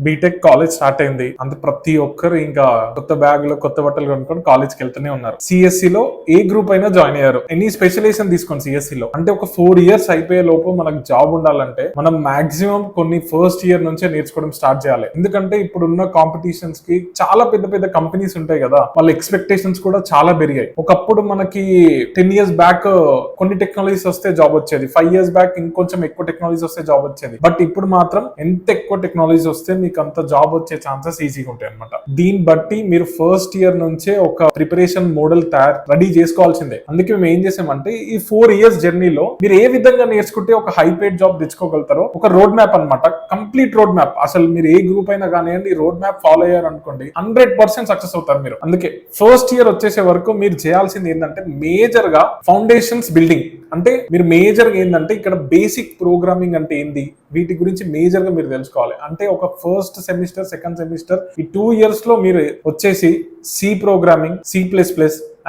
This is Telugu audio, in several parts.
బీటెక్ కాలేజ్ స్టార్ట్ అయింది. అంత ప్రతి ఒక్కరు ఇంకా కొత్త బ్యాగులు కొత్త బట్టలు కొనుక్కొని కాలేజ్కి వెళ్తూనే ఉన్నారు. సిఎస్సి లో ఏ గ్రూప్ అయినా జాయిన్ అయ్యారు. ఎనీ స్పెషలైజేషన్ తీసుకోండి సిఎస్సి లో. అంటే ఒక 4 years అయిపోయే లోపు మనకు జాబ్ ఉండాలంటే మనం మాక్సిమం కొన్ని ఫస్ట్ ఇయర్ నుంచే నేర్చుకోవడం స్టార్ట్ చేయాలి. ఎందుకంటే ఇప్పుడున్న కాంపిటీషన్స్ కి చాలా పెద్ద పెద్ద కంపెనీస్ ఉంటాయి కదా, వాళ్ళ ఎక్స్పెక్టేషన్స్ కూడా చాలా పెరిగాయి. ఒకప్పుడు మనకి 10 years బ్యాక్ కొన్ని టెక్నాలజీస్ వస్తే జాబ్ వచ్చేది, 5 years బ్యాక్ ఇంకొంచెం ఎక్కువ టెక్నాలజీస్ వస్తే జాబ్ వచ్చేది. బట్ ఇప్పుడు మాత్రం ఎంత ఎక్కువ టెక్నాలజీస్ వస్తే మీకు అంత జాబ్ వచ్చే ఛాన్సెస్ ఈజీగా ఉంటాయి అనమాట. దీన్ని బట్టి మీరు ఫస్ట్ ఇయర్ నుంచే ఒక ప్రిపరేషన్ మోడల్ రెడీ చేసుకోవాల్సిందే. అందుకే మేము ఏం చేసామంటే ఈ 4 years జర్నీలో మీరు ఏ విధంగా నేర్చుకుంటే ఒక హై పేడ్ జాబ్ తెచ్చుకోగలుగుతారో ఒక రోడ్ మ్యాప్ అనమాట, కంప్లీట్ రోడ్ మ్యాప్. అసలు మీరు ఏ గ్రూప్ అయినా కానివ్వండి, రోడ్ మ్యాప్ ఫాలో అయ్యారు అనుకోండి 100% సక్సెస్ అవుతారు మీరు. అందుకే ఫస్ట్ ఇయర్ వచ్చేసే వరకు మీరు చేయాల్సింది ఏంటంటే మేజర్ గా ఫౌండేషన్స్ బిల్డింగ్. అంటే మీరు మేజర్ గా ఏంటంటే ఇక్కడ బేసిక్ ప్రోగ్రామింగ్ అంటే ఏంది, వీటి గురించి మేజర్ గా మీరు తెలుసుకోవాలి. అంటే ఒక ఫస్ట్ సెమిస్టర్ సెకండ్ సెమిస్టర్ ఈ 2 years లో మీరు వచ్చేసి C programming, C++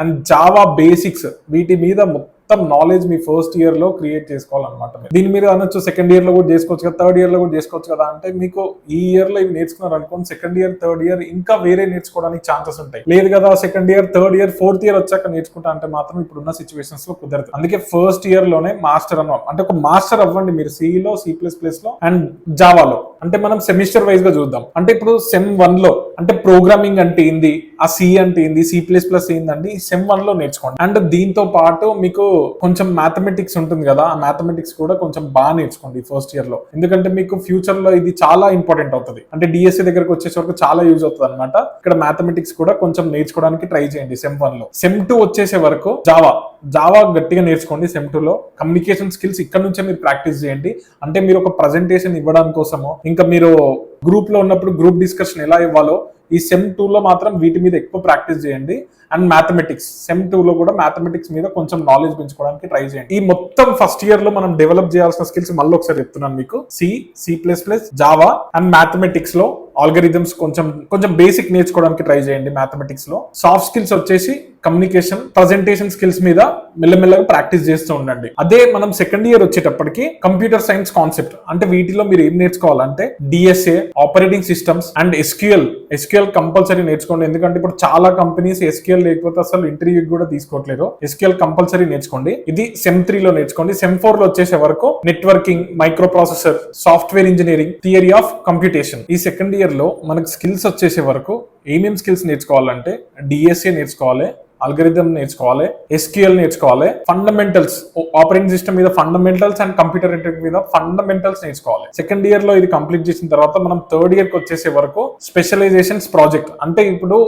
and Java basics, వీటి మీద మొత్తం నాలెడ్జ్ మీ ఫస్ట్ ఇయర్ లో క్రియేట్ చేసుకోవాలన్నమాట. దీని మీద అనొచ్చు సెకండ్ ఇయర్ లో కూడా చేసుకోవచ్చు కదా, థర్డ్ ఇయర్ లో కూడా చేసుకోవచ్చు కదా. అంటే మీకు ఈ ఇయర్ లో ఇవి నేర్చుకున్నారు అనుకోండి, సెకండ్ ఇయర్ థర్డ్ ఇయర్ ఇంకా వేరే నేర్చుకోవడానికి ఛాన్సెస్ ఉంటాయి. లేదు కదా second year third year fourth year వచ్చాక నేర్చుకుంటా అంటే మాత్రం ఇప్పుడున్న సిచ్యువేషన్స్ లో కుదరదు. అందుకే ఫస్ట్ ఇయర్ లోనే మాస్టర్ అంటే ఒక మాస్టర్ అవ్వండి మీరు సిలో, C++ లో అండ్ జావాలో. అంటే మనం సెమిస్టర్ వైజ్ గా చూద్దాం. అంటే ఇప్పుడు సెమ్ 1 లో అంటే ప్రోగ్రామింగ్ అంటే ఏంది, ఆ సి అంటే ఏంది, C++ ఏందండి, సెమ్ 1 లో నేర్చుకోండి. అండ్ దీంతో పాటు మీకు కొంచెం మ్యాథమెటిక్స్ ఉంటుంది కదా, ఆ మ్యాథమెటిక్స్ కూడా కొంచెం బాగా నేర్చుకోండి ఫస్ట్ ఇయర్ లో. ఎందుకంటే మీకు ఫ్యూచర్ లో ఇది చాలా ఇంపార్టెంట్ అవుతుంది. అంటే డిఎస్సి దగ్గరకు వచ్చేసే వరకు చాలా యూజ్ అవుతుంది అనమాట. ఇక్కడ మ్యాథమెటిక్స్ కూడా కొంచెం నేర్చుకోవడానికి ట్రై చేయండి సెమ్ 1 లో. సెమ్ 2 వచ్చేసే వరకు జావా గట్టిగా నేర్చుకోండి. సెమ్ 2 లో కమ్యూనికేషన్ స్కిల్స్ ఇక్కడ నుంచే మీరు ప్రాక్టీస్ చేయండి. అంటే మీరు ఒక ప్రజెంటేషన్ ఇవ్వడం కోసమో, ఇంకా మీరు గ్రూప్ లో ఉన్నప్పుడు గ్రూప్ డిస్కషన్ ఎలా ఇవ్వాలో ఈ సెమ్ 2 లో మాత్రం వీటి మీద ఎక్కువ ప్రాక్టీస్ చేయండి. అండ్ మ్యాథమెటిక్స్ సెమ్ 2 లో కూడా మ్యాథమెటిక్స్ మీద కొంచెం నాలెడ్జ్ పెంచుకోవడానికి ట్రై చేయండి. ఈ మొత్తం ఫస్ట్ ఇయర్ లో మనం డెవలప్ చేయాల్సిన స్కిల్స్ మళ్ళీ ఒకసారి చెప్తున్నాను మీకు. C++, జావా అండ్ మ్యాథమెటిక్స్ లో ఆల్గరిథమ్స్ కొంచెం బేసిక్ నేర్చుకోవడానికి ట్రై చేయండి. మ్యాథమెటిక్స్ లో సాఫ్ట్ స్కిల్స్ వచ్చేసి కమ్యూనికేషన్, ప్రజెంటేషన్ స్కిల్స్ మీద మెల్లమెల్లగా ప్రాక్టీస్ చేస్తూ ఉండండి. అదే మనం సెకండ్ ఇయర్ వచ్చేటప్పటికి కంప్యూటర్ సైన్స్ కాన్సెప్ట్, అంటే వీటిలో మీరు ఏం నేర్చుకోవాలంటే DSA, operating systems and SQL compulsory నేర్చుకోండి. ఎందుకంటే ఇప్పుడు చాలా కంపెనీస్ ఎస్క్యూఎల్ లేకపోతే అసలు ఇంటర్వ్యూ కూడా తీసుకోవట్లేదు. ఎస్క్యూఎల్ కంపల్సరీ నేర్చుకోండి. ఇది సెమ్ 3 లో నేర్చుకోండి. సెమ్ 4 లో వచ్చేసే వరకు networking, micro processor, software engineering, theory of computation. ఈ సెకండ్ ఇయర్ లో మనకు స్కిల్స్ వచ్చేసే వరకు ఏమేం స్కిల్స్ నేర్చుకోవాలంటే డిఎస్ఏ నేర్చుకోవాలి, అల్గరిథం నేర్చుకోవాలి, ఎస్క్యూఎల్ నేర్చుకోవాలి, ఫండమెంటల్స్, ఆపరేటింగ్ సిస్టమ్ మీద ఫండమెంటల్స్ అండ్ కంప్యూటర్ నెట్వర్క్ మీద ఫండమెంటల్స్ నేర్చుకోవాలి. సెకండ్ ఇయర్ లో ఇది కంప్లీట్ చేసిన తర్వాత మనం థర్డ్ ఇయర్ కి వచ్చేసే వరకు స్పెషలైజేషన్స్ ప్రాజెక్ట్. అంటే ఇప్పుడు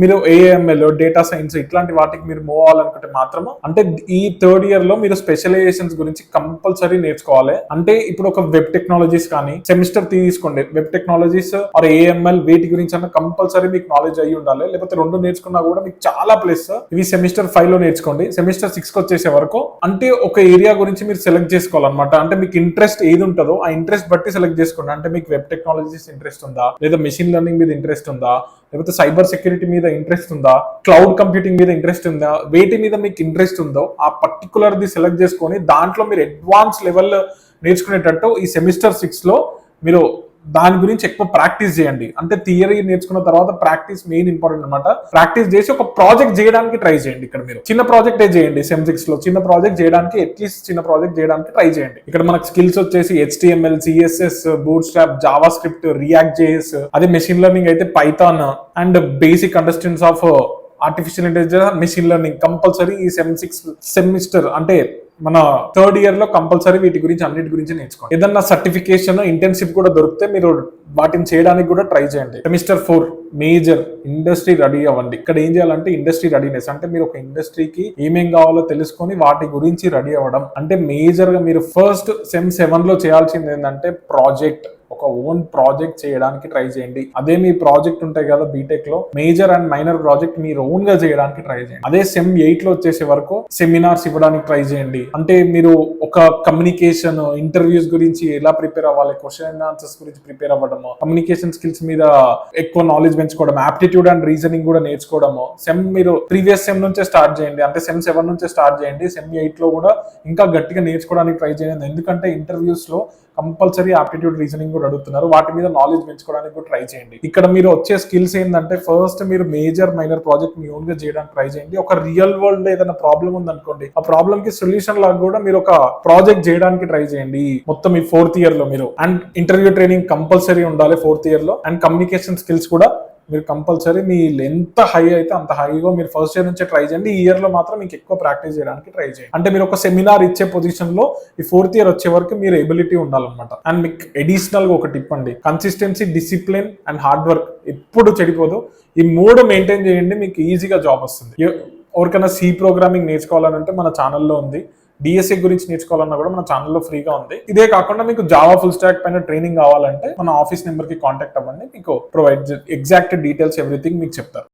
మీరు ఏఎంఎల్, డేటా సైన్స్ ఇట్లాంటి వాటికి మీరు మూవ్ అవ్వాలనుకుంటే మాత్రము, అంటే ఈ థర్డ్ ఇయర్ లో మీరు స్పెషలైజేషన్స్ గురించి కంపల్సరీ నేర్చుకోవాలి. అంటే ఇప్పుడు ఒక వెబ్ టెక్నాలజీస్ కానీ సెమిస్టర్ తీసుకోండి, వెబ్ టెక్నాలజీస్ ఆర్ ఏఎంఎల్ వీటి గురించి అన్న కంపల్సరీ మీకు నాలెడ్జ్ అయ్యి ఉండాలి. లేకపోతే 2 నేర్చుకున్నా కూడా మీకు చాలా ప్లస్. ఇవి సెమిస్టర్ 5 లో నేర్చుకోండి. సెమిస్టర్ 6 కి వచ్చేసే వరకు అంటే ఒక ఏరియా గురించి మీరు సెలెక్ట్ చేసుకోవాలన్నమాట. అంటే మీకు ఇంట్రెస్ట్ ఏది ఉంటుందో ఆ ఇంట్రెస్ట్ బట్టి సెలెక్ట్ చేసుకోండి. అంటే మీకు వెబ్ టెక్నాలజీస్ ఇంట్రెస్ట్ ఉందా, లేదా మెషిన్ లెర్నింగ్ మీద ఇంట్రెస్ట్ ఉందా, లేకపోతే సైబర్ సెక్యూరిటీ మీద ఇంట్రెస్ట్ ఉందా, క్లౌడ్ కంప్యూటింగ్ మీద ఇంట్రెస్ట్ ఉందా, వేటి మీద మీకు ఇంట్రెస్ట్ ఉందో ఆ పర్టికులర్ ది సెలెక్ట్ చేసుకొని దాంట్లో మీరు అడ్వాన్స్ లెవెల్ నేర్చుకునేటట్టు ఈ సెమిస్టర్ 6 లో మీరు దాని గురించి ఎక్కువ ప్రాక్టీస్ చేయండి. అంటే థియరీ నేర్చుకున్న తర్వాత ప్రాక్టీస్ మెయిన్ ఇంపార్టెంట్ అనమాట. ప్రాక్టీస్ చేసి ఒక ప్రాజెక్ట్ చేయడానికి ట్రై చేయండి. ఇక్కడ మీరు చిన్న ప్రాజెక్ట్ చేయండి. సెమ్ 6 లో చిన్న ప్రాజెక్ట్ చేయడానికి, అట్లీస్ట్ చిన్న ప్రాజెక్ట్ చేయడానికి ట్రై చేయండి. ఇక్కడ మనకు స్కిల్స్ వచ్చేసి HTML, CSS, bootstrap, Java script, react JS, అదే మెషిన్ లెర్నింగ్ అయితే Python and basic understandings of artificial intelligence, machine learning compulsory ఈ సెమ్ 6 సెమిస్టర్ అంటే మన థర్డ్ ఇయర్ లో కంపల్సరీ వీటి గురించి అన్నిటి గురించి నేర్చుకోండి. ఏదన్నా సర్టిఫికేషన్, ఇంటర్న్షిప్ కూడా దొరికితే మీరు వాటిని చేయడానికి కూడా ట్రై చేయండి. సెమిస్టర్ 4 మేజర్ ఇండస్ట్రీ రెడీ అవ్వండి. ఇక్కడ ఏం చేయాలంటే ఇండస్ట్రీ రెడీనెస్, అంటే మీరు ఒక ఇండస్ట్రీకి ఏమేం కావాలో తెలుసుకొని వాటి గురించి రెడీ అవ్వడం. అంటే మేజర్ గా మీరు ఫస్ట్ సెమ్ 7 లో చేయాల్సింది ఏంటంటే ప్రాజెక్ట్, ఒక ఓన్ ప్రాజెక్ట్ చేయడానికి ట్రై చేయండి. అదే మీ ప్రాజెక్ట్ ఉంటాయి కదా బీటెక్ లో, మేజర్ అండ్ మైనర్ ప్రాజెక్ట్ మీరు ఓన్ గా చేయడానికి ట్రై చేయండి. అదే సెమ్ 8 లో వచ్చేసే వరకు సెమినార్స్ ఇవ్వడానికి ట్రై చేయండి. అంటే మీరు ఒక కమ్యూనికేషన్, ఇంటర్వ్యూస్ గురించి ఎలా ప్రిపేర్ అవ్వాలి, క్వశ్చన్ అండ్ ఆన్సర్స్ గురించి ప్రిపేర్ అవ్వడము, కమ్యూనికేషన్ స్కిల్స్ మీద ఎక్కువ నాలెడ్జ్ పెంచుకోవడం, ఆప్టిట్యూడ్ అండ్ రీజనింగ్ కూడా నేర్చుకోవడము. మీరు ప్రీవియస్ సెమ్ నుంచే స్టార్ట్ చేయండి. అంటే సెమ్ 7 నుంచే స్టార్ట్ చేయండి. సెమ్ 8 లో కూడా ఇంకా గట్టిగా నేర్చుకోవడానికి ట్రై చేయండి. ఎందుకంటే ఇంటర్వ్యూస్ లో కంపల్సరీ ఆప్టిట్యూడ్ రీజనింగ్ కూడా అడుగుతున్నారు. వాటి మీద నాలెడ్జ్ పెంచుకోవడానికి కూడా ట్రై చేయండి. ఇక్కడ మీరు వచ్చే స్కిల్స్ ఏంటంటే ఫస్ట్ మీరు మేజర్ మైనర్ ప్రాజెక్ట్ మీ ఓన్ గా చేయడానికి ట్రై చేయండి. ఒక రియల్ వరల్డ్ లో ఏదైనా ప్రాబ్లం ఉందనుకోండి, ఆ ప్రాబ్లమ్ కి సొల్యూషన్ లాగా కూడా మీరు ఒక ప్రాజెక్ట్ చేయడానికి ట్రై చేయండి మొత్తం ఈ 4th ఇయర్ లో మీరు. అండ్ ఇంటర్వ్యూ ట్రైనింగ్ కంపల్సరీ ఉండాలి 4th ఇయర్ లో. అండ్ కమ్యూనికేషన్ స్కిల్స్ కూడా మీరు కంపల్సరీ మీ ఎంత హై అయితే అంత హైగా మీరు ఫస్ట్ ఇయర్ నుంచే ట్రై చేయండి. ఈ ఇయర్ లో మాత్రం మీకు ఎక్కువ ప్రాక్టీస్ చేయడానికి ట్రై చేయండి. అంటే మీరు ఒక సెమినార్ ఇచ్చే పొజిషన్ లో ఈ 4th ఇయర్ వచ్చే వరకు మీరు ఎబిలిటీ ఉండాలన్నమాట. అండ్ మీకు అడిషనల్ గా ఒక టిప్ అండి, consistency, discipline and hard work ఎప్పుడు చెడిపోదు. ఈ 3 మెయింటైన్ చేయండి, మీకు ఈజీగా జాబ్ వస్తుంది. ఎవరికైనా సి ప్రోగ్రామింగ్ నేర్చుకోవాలంటే మన ఛానల్లో ఉంది. డిఎస్ఏ గురించి నేర్చుకోవాలన్నా కూడా మన ఛానల్లో ఫ్రీగా ఉంది. ఇదే కాకుండా మీకు జావా ఫుల్ స్టాక్ పైన ట్రైనింగ్ కావాలంటే మన ఆఫీస్ నెంబర్ కి కాంటాక్ట్ అవ్వండి, మీకు ప్రొవైడ్ ఎగ్జాక్ట్ డీటెయిల్స్ ఎవ్రీథింగ్ మీకు చెప్తారు.